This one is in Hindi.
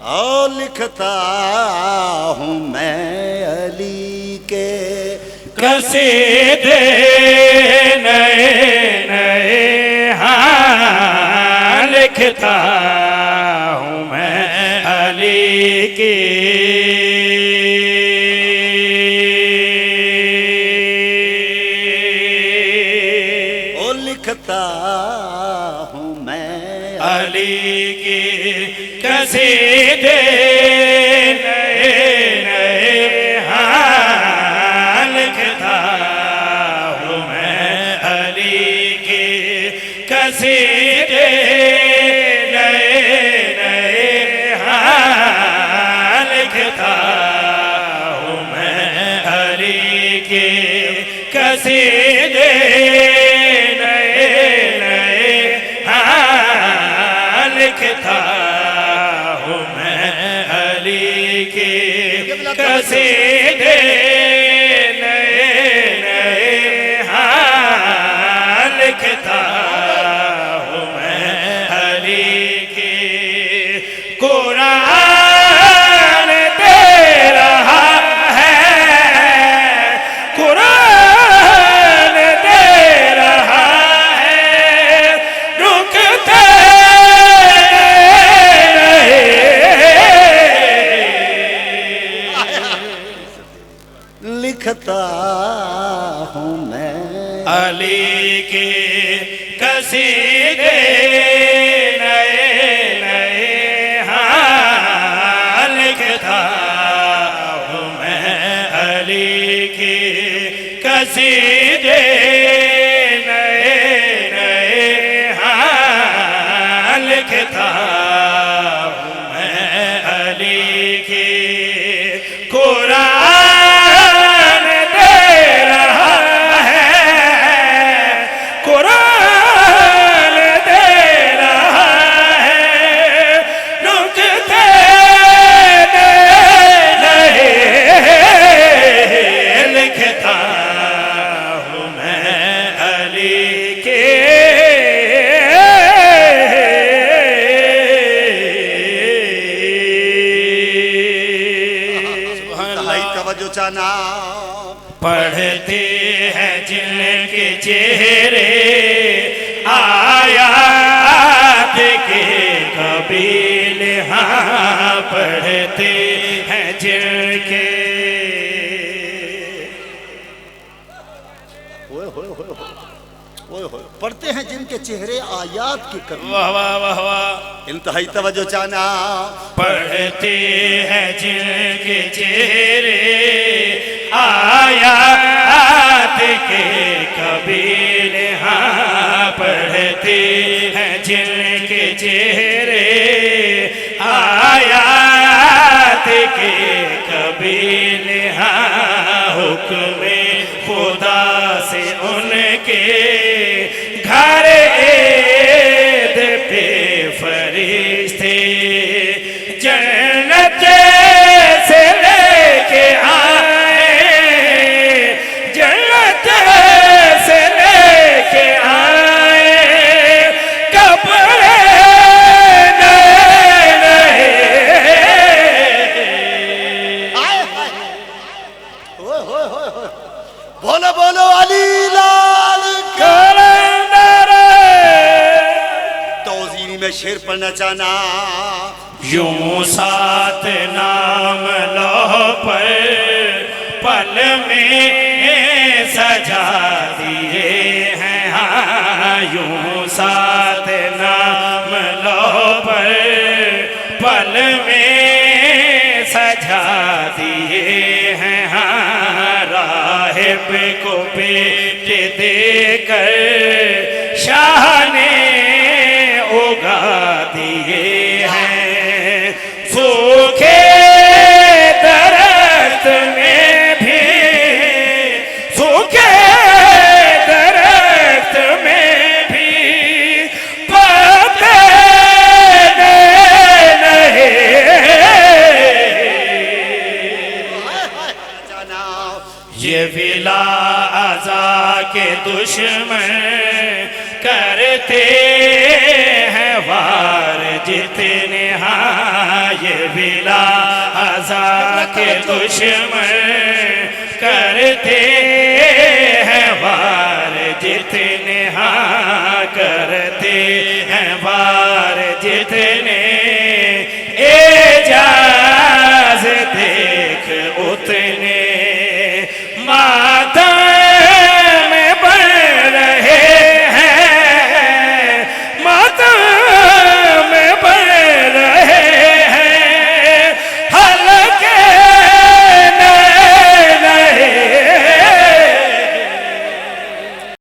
और लिखता हूँ मैं अली के कसीदे नए नए, हाँ लिखता हूँ मैं अली की। ओ लिखता हूँ मैं अली की कसीदे नए नए, हाँ लिखता हूँ मैं अली की कसीदे नए नए, हाँ लिखता हूँ मैं अली की कसीदे नए नए, हाँ लिखता हूँ मैं अली की कसीदे नए नए, हाँ लिखता हूँ मैं अली की। कुरान दे रहा है, कुरान दे रहा है, रुकते लिखता हूँ मैं अली के कसीदे नए नए, हाँ लिखता हूँ मैं अली के कसीदे नए नए, हाँ लिखता हूँ मैं अली के। कुरान पढ़ते हैं जिनके चेहरे आयात के कबील, हाँ पढ़ते हैं जिनके। पढ़ते हैं जिनके चेहरे आयात की कबील। वाह वाह वाह वाह, इंतहाई तवज्जो चाहना। पढ़ते हैं जिनके चेहरे आयात के कबील, हाँ पढ़ते हैं जिनके चेहरे आयात के कबील, हाँ हुक्म खुदा से उनके घर ईद पे फरिश्ते जन्नत से लेके आए, जन्नत से लेके आए, कपड़े नए नए। बोलो बोलो अली लाल कलंदर। तौज़ीनी में शेर पढ़ना चाहना। यूं सात नाम लौह पर पल में सजा दिए हैं, हाँ यूं सात नाम लौह पर पल में सजा दिए हैं, हाँ राहिब को पेट देकर शाह ने उगा दिए हैं। सूखे दरख्त में भी, सूखे दरख्त में भी पत्ते नहीं। ये विला अज़ा के दुश्मन करते हैं वार जितने, हाँ ये विला आजा के दुश्मन करते हैं वार जितने हाँ करते हैं वार जितने एजाज देख उतने